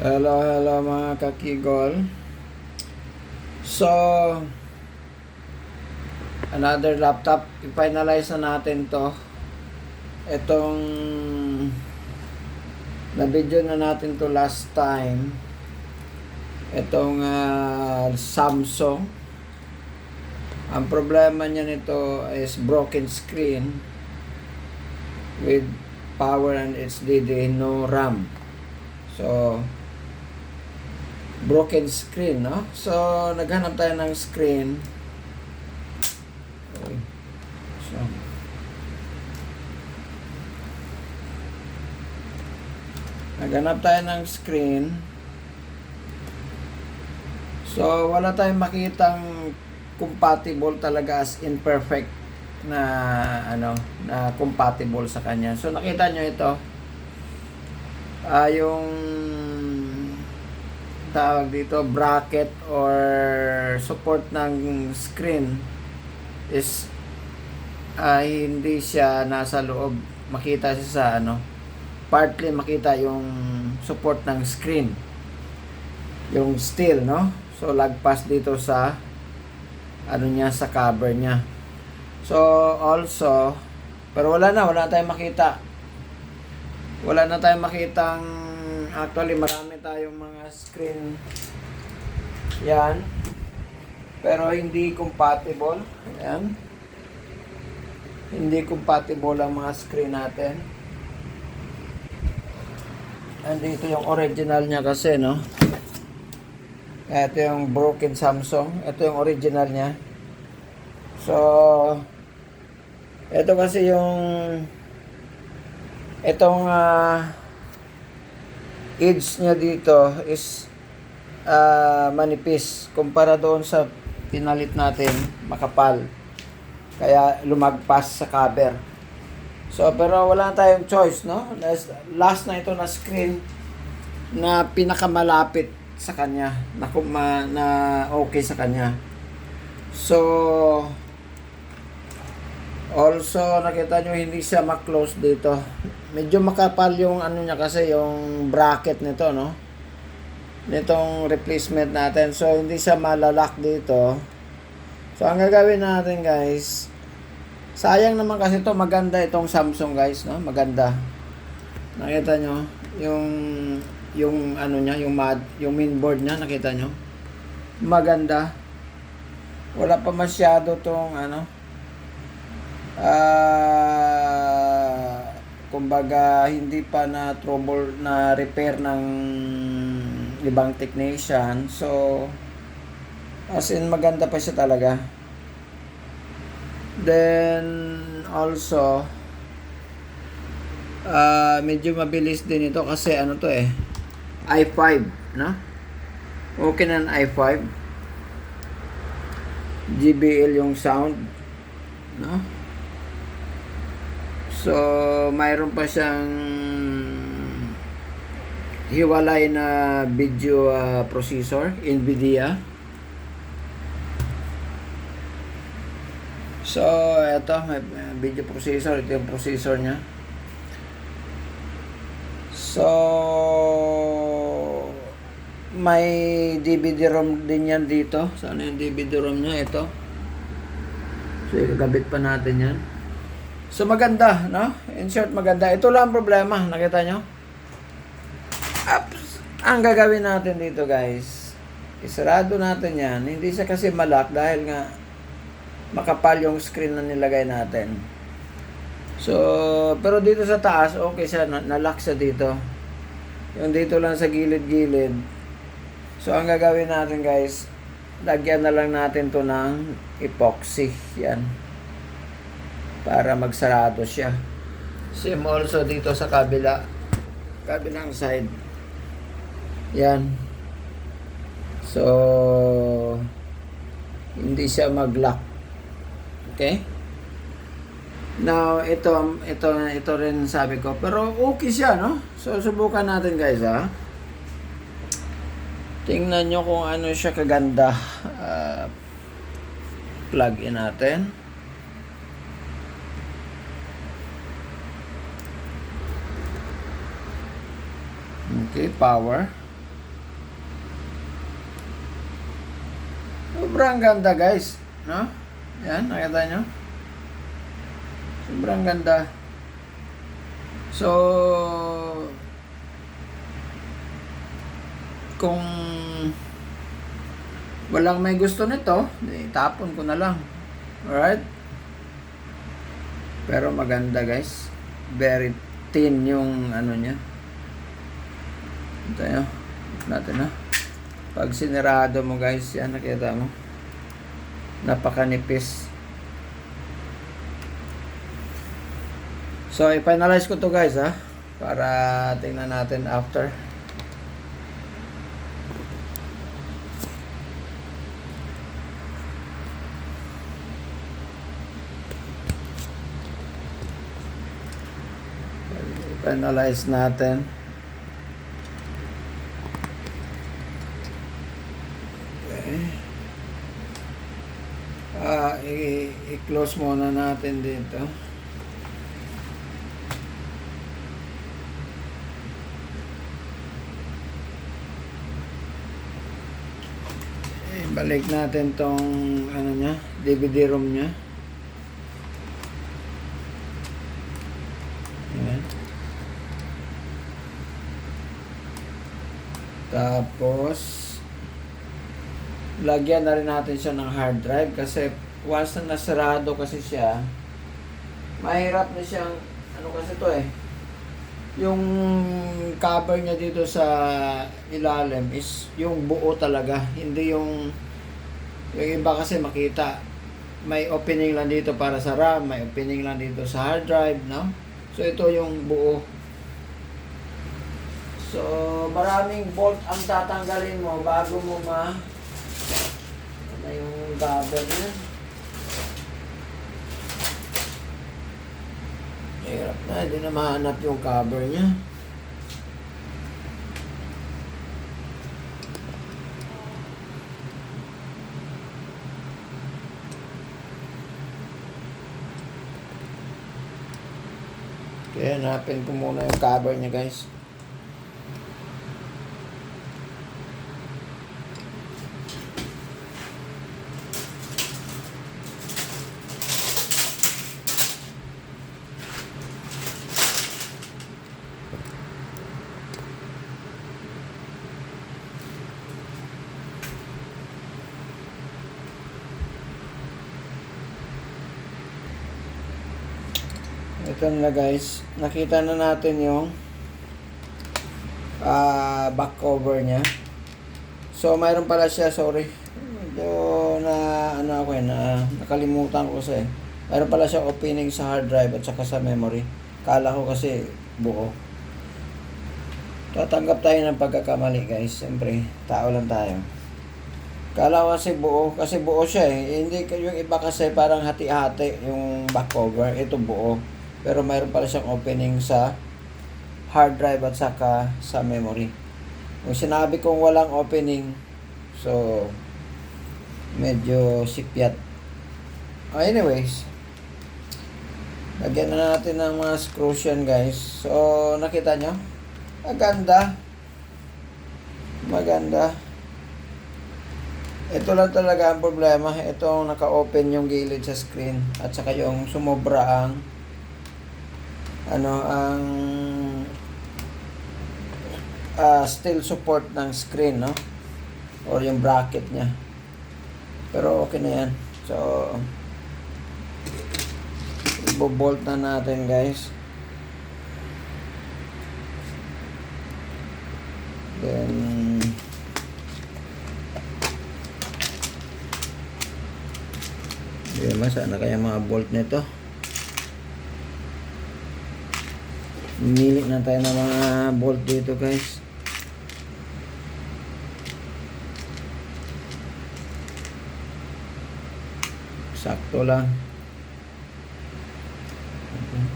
Hello mga kakigol. So, another laptop. I-finalize na natin to. Itong na-video na natin to last time. Itong Samsung. Ang problema niya nito is broken screen with power and HDD, no RAM. So, broken screen, no? So, naghanap tayo ng screen. So, naghanap tayo ng screen. So, wala tayong makitang compatible talaga as in perfect na na compatible sa kanya. So, nakita nyo ito. Yung tawag dito bracket or support ng screen is hindi siya nasa loob, makita siya sa partly makita yung support ng screen, yung steel, no? So lagpas dito sa niya, sa cover niya. So also, pero wala tayong makita, wala na tayong makitang actually marami tayong mga screen yan, pero hindi compatible. Yan, hindi compatible ang mga screen natin. Andito yung original niya kasi, no? Ito yung broken Samsung, ito yung original niya. So ito kasi yung itong edge niya dito is manipis kumpara doon sa pinalit natin, makapal, kaya lumagpas sa cover. So pero wala tayong choice, no? Last na ito na screen na pinakamalapit sa kanya, na okay sa kanya. So also nakita nyo hindi siya ma-close dito, medyo makapal yung niya kasi yung bracket nito, no? Nitong replacement natin. So hindi siya malalock dito. So ang gagawin natin, guys, sayang naman kasi to, maganda itong Samsung, guys, no? Maganda. Nakita nyo yung niya, yung mainboard niya, nakita nyo? Maganda. Wala pa masyado tong kumbaga hindi pa na trouble na repair ng ibang technician. So as in maganda pa siya talaga. Then also medyo mabilis din ito kasi to i5, no? Okay na i5, JBL yung sound, no? So mayroon pa siyang hiwalay na video processor, NVIDIA. So ito may video processor, ito yung processor niya. So may DVD-ROM din yan dito. Saan yung DVD-ROM niya? Ito. So ikagabit pa natin yan. So maganda, no? In short, maganda. Ito lang ang problema, nakita nyo? Ang gagawin natin dito, guys, isarado natin yan. Hindi siya kasi malak dahil nga makapal yung screen na nilagay natin. So pero dito sa taas okay siya, nalock siya dito. Yung dito lang sa gilid-gilid. So ang gagawin natin, guys, lagyan na lang natin to ng epoxy. Yan, para magsarado siya. Same also dito sa kabilang side. Yan. So hindi siya mag-lock. Okay? Now ito rin sabi ko, pero okay siya, no? So subukan natin, guys, ha. Tingnan nyo kung ano siya kaganda. Plug in natin. Okay, power. sobrang ganda guys, no? Yan, nakita nyo? Sobrang ganda. So, kung walang may gusto nito, tapon ko na lang. Alright? Pero maganda guys. Very thin yung ano niya. Ito nyo. Natin ha. Pag sinirado mo guys, yan nakita mo. Napakanipis. So, i-finalize ko to guys ha. Para tingnan natin after. I-finalize natin. I-close muna natin dito. Balik natin tong ano niya, DVD ROM niya. Ayan. Tapos lagyan na rin natin siya ng hard drive kasi once na nasarado kasi siya, mahirap na siyang ano kasi to yung cover niya dito sa ilalim is yung buo talaga, hindi yung iba kasi makita may opening lang dito para sa RAM, may opening lang dito sa hard drive, no? So ito yung buo. So maraming bolt ang tatanggalin mo bago mo ano yung cover niya. Hirap na, hindi na mahanap yung cover niya. Kaya hanapin ko muna yung cover niya guys. Ito na guys, nakita na natin yung back cover niya. So mayroon pala siya, sorry. Medyo na ano ako na nakalimutan ko kasi. Mayroon pala siya opening sa hard drive at saka sa memory. Kala ko kasi buo. Tatanggap tayo ng pagkakamali guys. Siyempre, tao lang tayo. Kala ko kasi buo siya Hindi yung iba kasi parang hati-hati yung back cover. Ito buo. Pero mayroon pala siyang opening sa hard drive at saka sa memory. Kung sinabi kong walang opening, so medyo sipyat. Anyways, lagyan na natin ng mga screws yan guys. So nakita nyo? Maganda. Ito lang talaga ang problema. Ito naka-open yung gilid sa screen at saka yung sumobra ang ang steel support ng screen, no? Or yung bracket niya. Pero okay na yan. So ibo-bolt na natin guys. Then sana kaya mga bolt nito. Mili na tayo ng mga bolt dito guys. Sakto lang. Okay.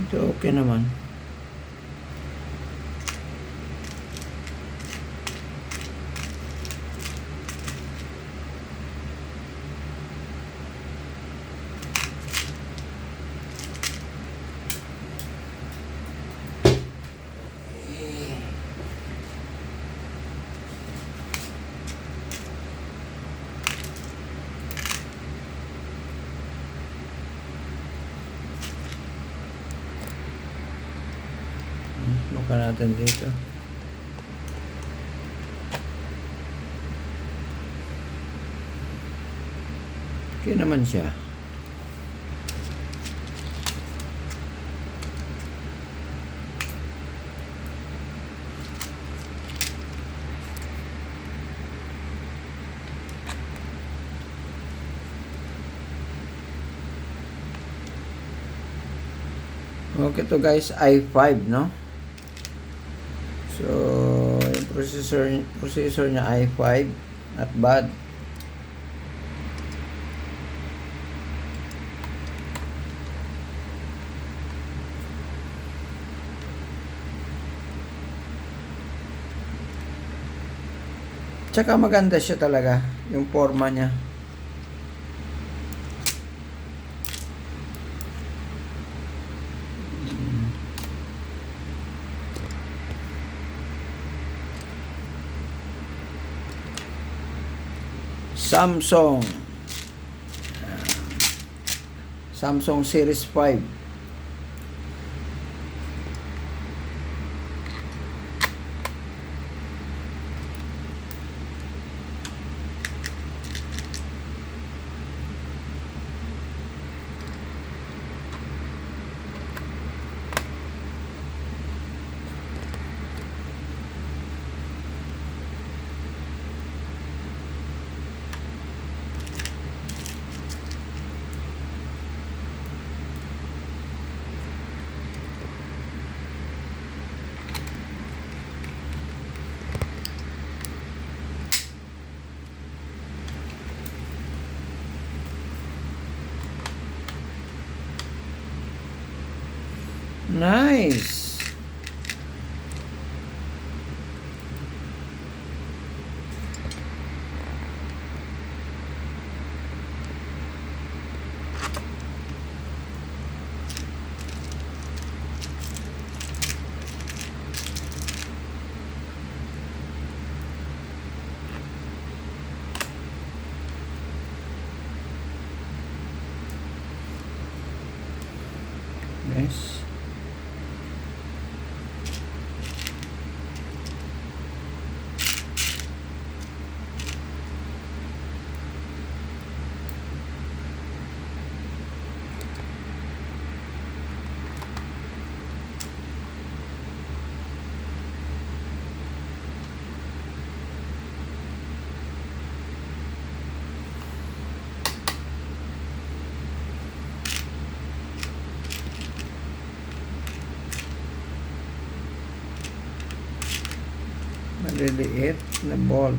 Ito okay naman. Subukan natin dito. Okay naman siya. Okay to guys, i5, no? So, yung processor niya i5, not bad. Tsaka maganda siya talaga, yung forma niya. Samsung Series 5. Nice. Nice. Maliliit na bolt.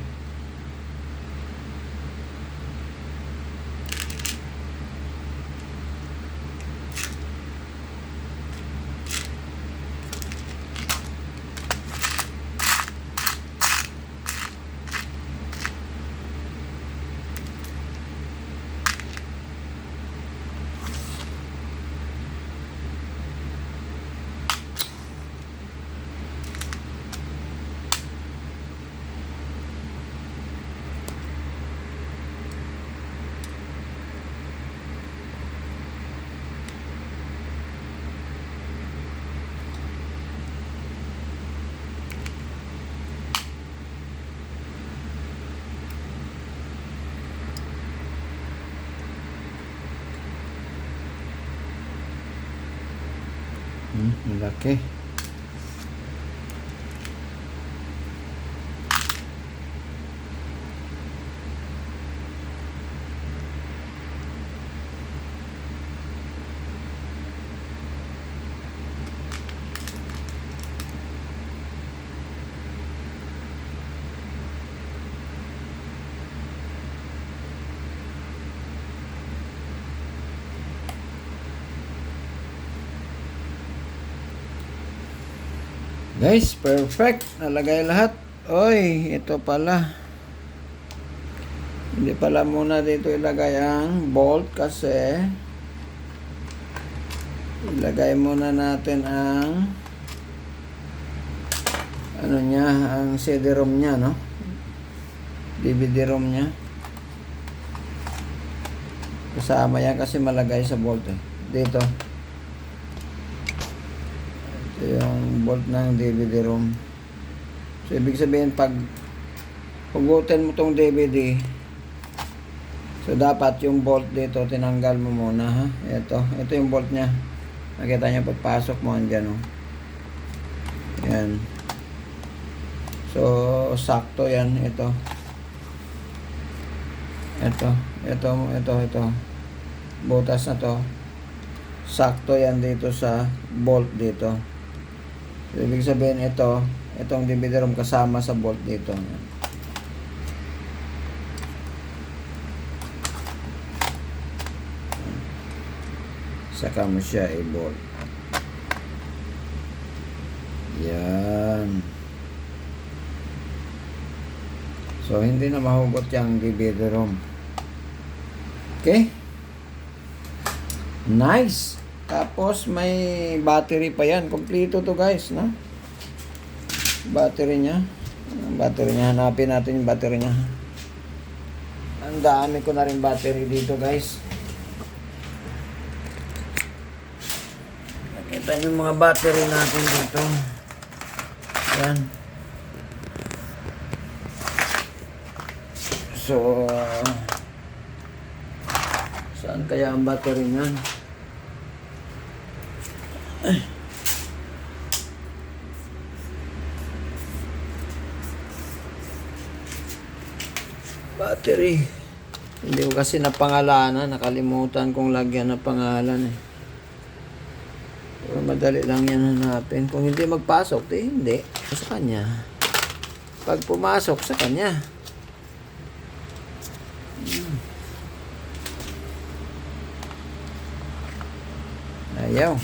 Laki. Guys, perfect. Nalagay lahat. Oy, ito pala. Hindi pala muna dito ilagay ang bolt kasi ilagay muna natin ang ano niya, ang CD-ROM niya, no? DVD-ROM niya. Kasama yan kasi malagay sa bolt eh. Dito. Ito yung bolt ng DVD ROM. So, ibig sabihin, pag hugutin mo tong DVD, so, dapat yung bolt dito, tinanggal mo muna, ha? Ito yung bolt niya. Nakita niyo, pagpasok mo, andyan, oh. Yan. So, sakto yan, ito. Ito. Butas na to. Sakto yan dito sa bolt dito. So, ibig sabihin itong DVD ROM kasama sa bolt dito. Saka mo siya i-bolt. Yan. So, hindi na mahugot yung DVD ROM. Okay? Nice! Tapos, may battery pa yan. Kompleto to guys, no? Battery niya. Hanapin natin yung battery niya. Ang dami ko na rin battery dito guys. Nakita niyo yung mga battery natin dito. Yan. So, saan kaya ang battery niyan? Battery. Hindi ko kasi napangalanan. Nakalimutan kong lagyan ng pangalan eh. Pero madali lang yan hanapin. Kung hindi magpasok, hindi. Sa kanya. Pag pumasok, sa kanya. Ayaw.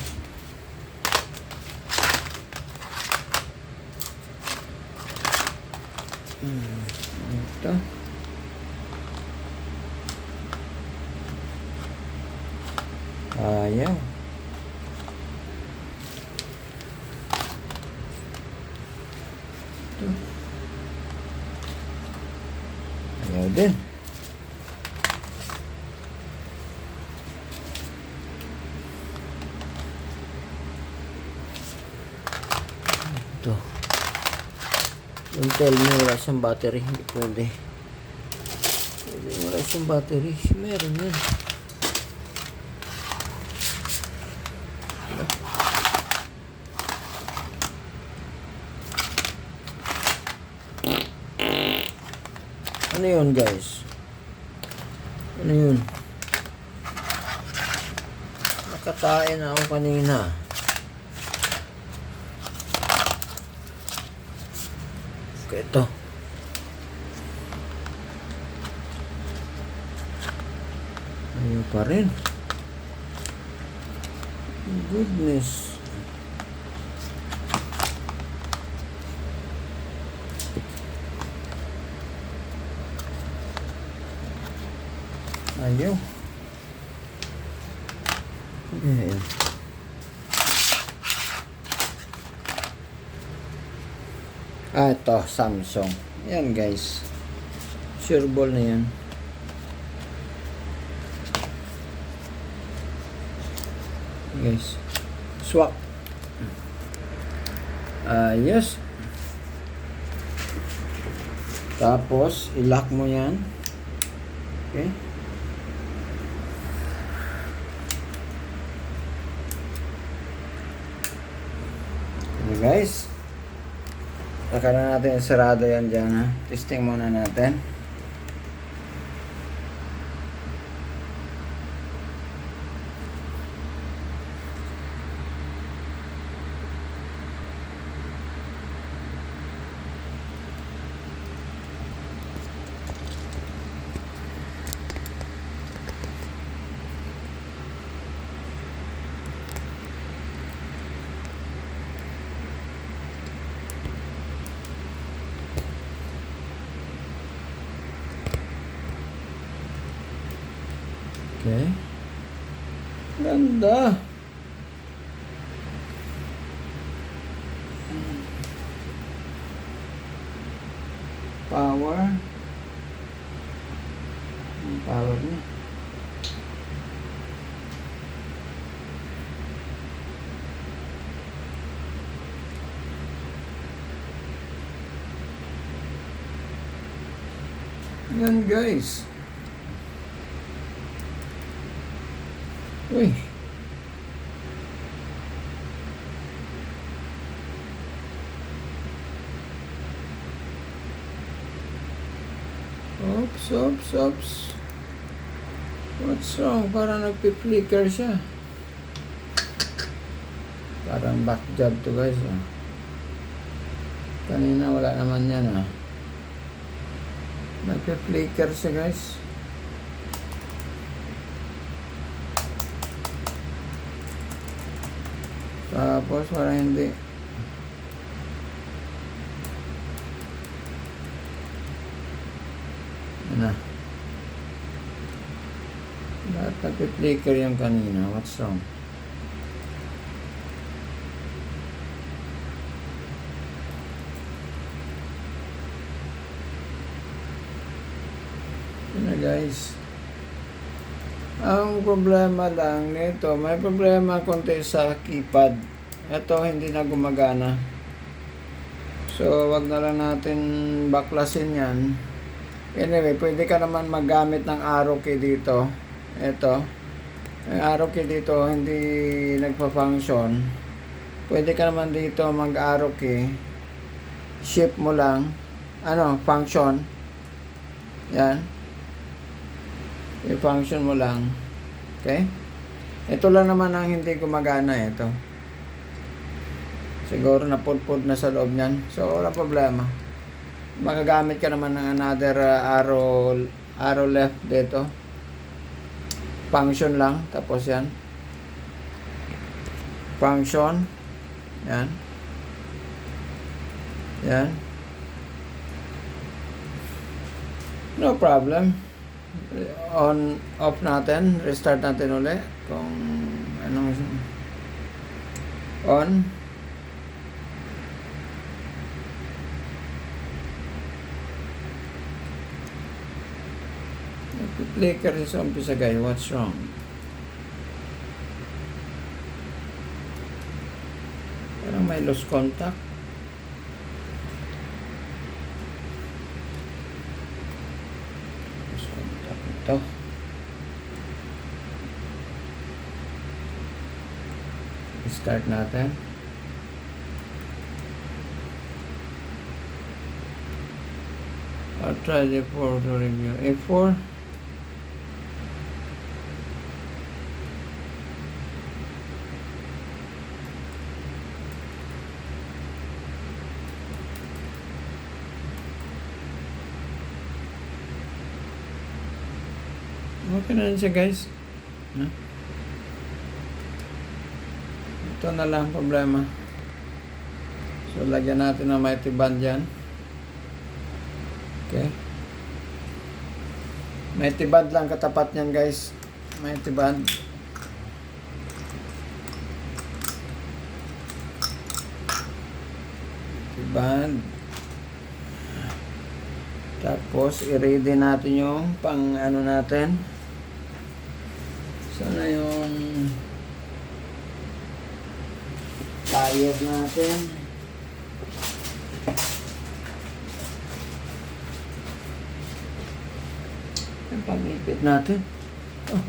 Ito. Ayaw. Ito. Ayaw din. Ito. Don't tell me wala siyang battery. Hindi pwede. Wala siyang battery. Meron yan. Ano yun guys? Ano yun? Nakatae na ako kanina. Okay, ito. Ayaw pa rin. Goodness. Ayaw. Ayan. Ito, Samsung. Ayan guys. Sure ball na yan. Guys. Swap. Yes. Tapos, i-lock mo yan. Okay. Okay guys. Saka na natin sarado yan dyan ha. Testing muna natin. Okay. Ganda. Power. Ang power niya. Yan guys. Uy. Oops. What's wrong? Parang nagpi-flicker siya. Parang back job to guys. Ah. Kanina wala naman yan ah. Nagpi-flicker siya guys. Tapos parang hindi. Ano? Bakit nagpi-flicker yung kanina? What's wrong? Ano guys? Ang problema lang nito, may problema konti sa keypad. Ito hindi na gumagana. So, wag na lang natin baklasin yan. Anyway, pwede ka naman maggamit ng arrow key dito. Ito. Ang arrow key dito hindi nagpa-function. Pwede ka naman dito mag-arrow key. Shift mo lang. Function. Yan. I-function mo lang. Okay? Ito lang naman ang hindi gumagana ito. Siguro napudpud na sa loob niyan. So, wala problema. Magagamit ka naman ng another arrow left dito. Function lang. Tapos yan. Function. Yan. Yan. No problem. Off natin, restart natin ulit kung anong on. Nag-flicker sa umpisa guys, what's wrong? Parang may lost contact. Ito. Start natin. I'll try the F4 to review. F4. Okay na siya guys. Ito na lang problema. So lagyan natin ng mighty band dyan. Okay. Mighty band lang katapat niyan guys. Mighty band. Mighty band. Tapos i-ready natin yung pang ano natin. Sana yung tire natin. Yung pag-ipit natin. Oh.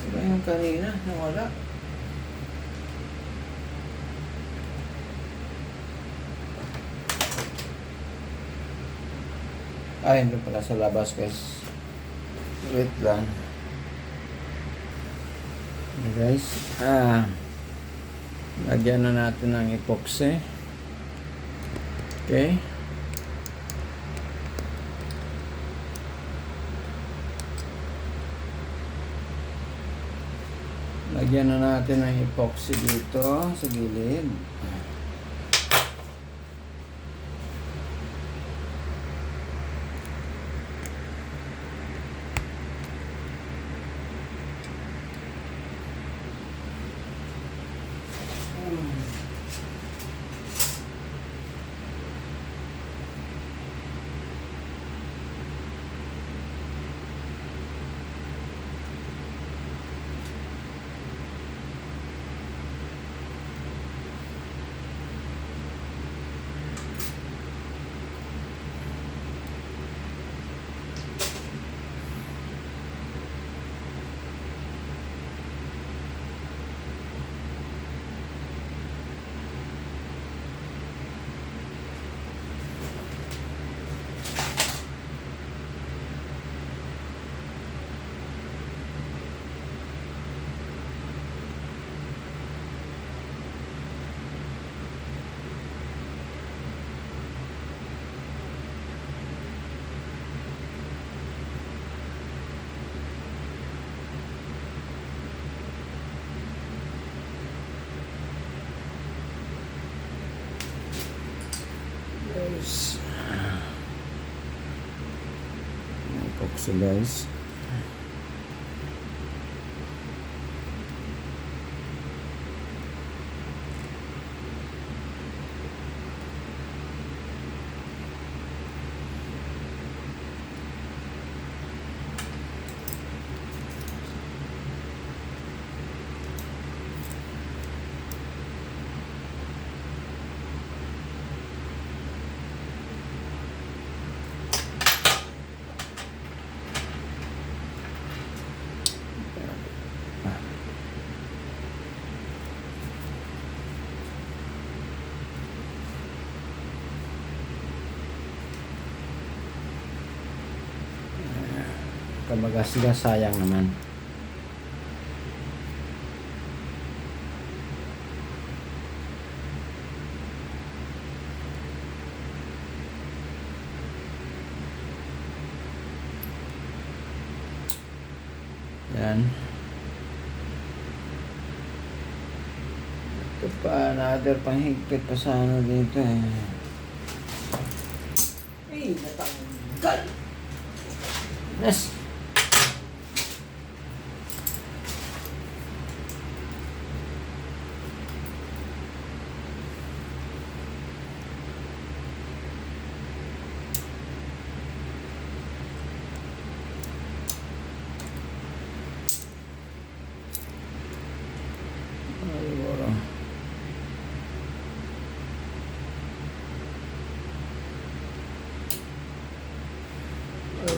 Diba yung kanina nawala? Ay, hindi pala sa labas guys. Wait lang. Okay, guys. Lagyan na natin ng epoxy. Okay. Lagyan na natin ng epoxy dito sa gilid. So guys, kamagas-gas, sayang naman. Yan. Ito pa, another panghigpit pa sana dito eh. Ay, natanggal! Yes! Siguro.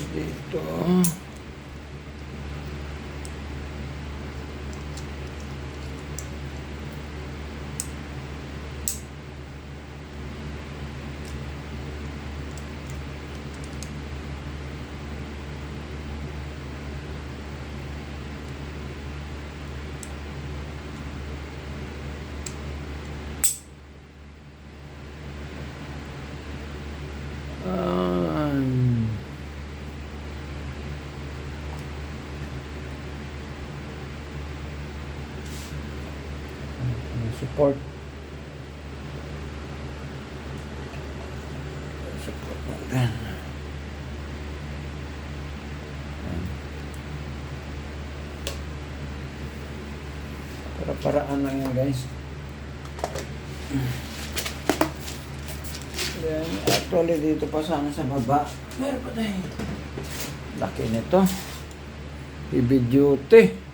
Dito. Support. Support natin. Para-paraan lang yan guys. Then, actually dito pa sana sa baba. Meron pa tayo. Laki nito. Heavy duty.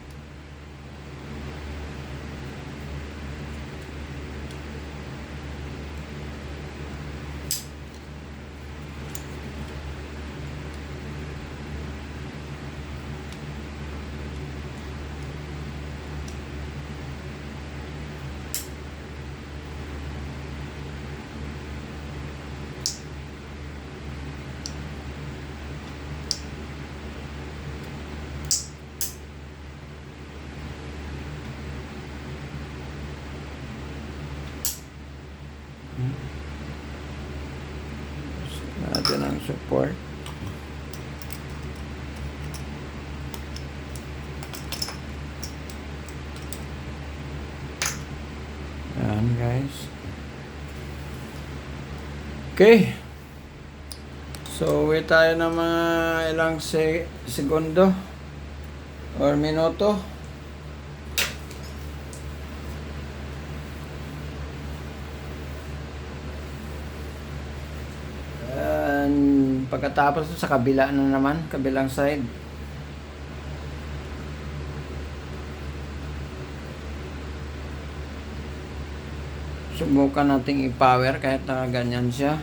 Natin ang support. Yan guys. Okay. So wait tayo ng mga ilang segundo or minuto. Pagkatapos sa kabila na naman, kabilang side. Subukan nating i-power kahit na ganyan siya.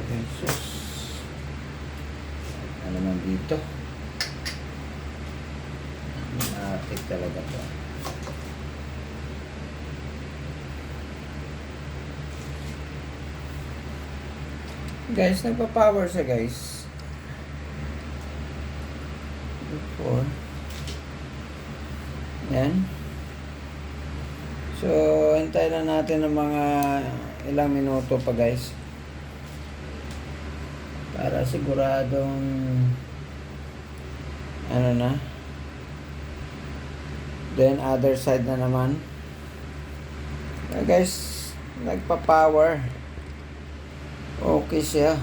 Jesus. Ano naman dito? Matik talaga to. Guys, nagpa-power siya guys. Before. Yan. So, hintayin na natin ng mga ilang minuto pa guys. Para siguradong ano na. Then, other side na naman. Guys, nagpa-power. Okay siya.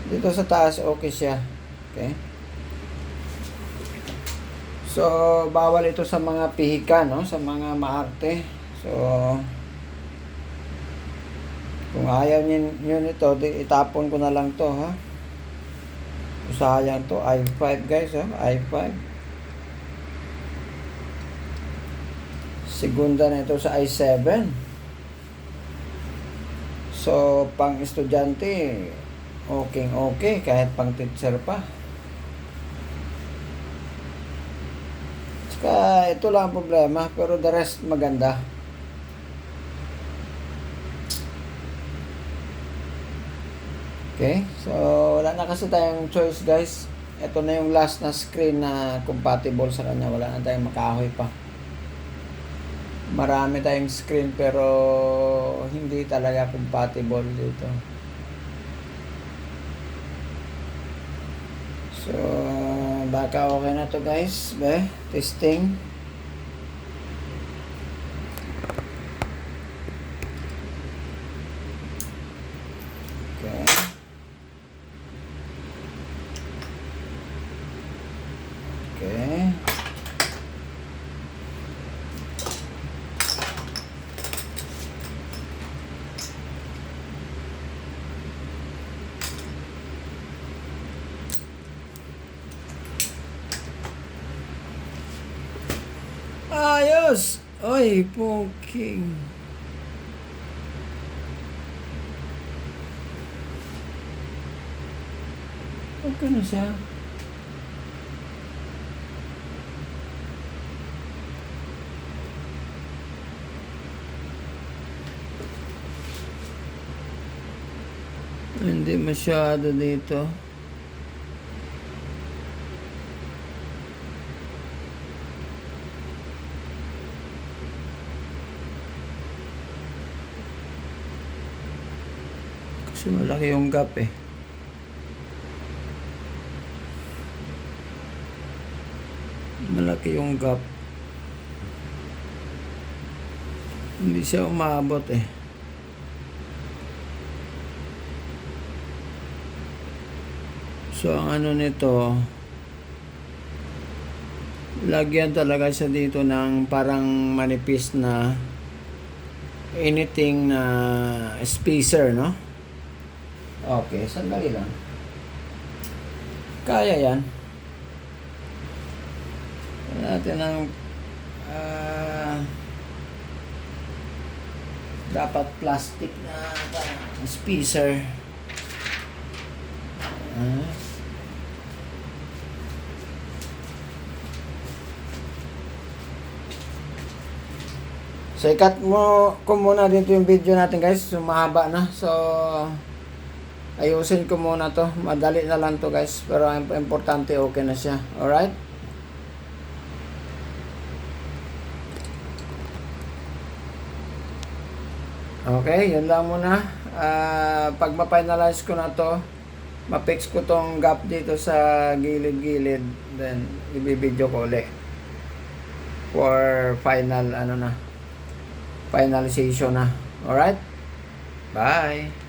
Dito sa taas, okay siya. Okay. So, bawal ito sa mga pihika, no? Sa mga maarte. So, kung ayaw nyo nito, itapon ko na lang to, ha? Sayang to. i5 guys, ha? i5. Segunda na ito sa i7. So, pang estudyante, okay, kahit pang teacher pa. Tsaka, ito lang ang problema, pero the rest maganda. Okay, so wala na kasi tayong choice guys. Ito na yung last na screen na compatible sa kanya. Wala na tayong makahoy pa. Marami tayong screen pero hindi talaga compatible dito. So, baka okay na to guys. Testing. Okay. Okay. Ayos! Oy, poking. Okay na siya. Hindi masyado dito. Kasi malaki yung gap eh. Malaki yung gap. Hindi siya umabot eh. So, ang ano nito, lagyan talaga siya dito ng parang manipis na anything na spacer, no? Okay, sandali lang. Kaya yan. Natin ang dapat plastic na spacer. So, ikat mo ko muna dito yung video natin guys. So, mahaba na. So, ayusin ko muna to. Madali na lang to guys. Pero importante okay na siya. Alright? Okay, yun lang muna. Pag ma-finalize ko na to, ma-fix ko tong gap dito sa gilid-gilid. Then, ibibideo ko ulit. For final, finalization na. Alright? Bye!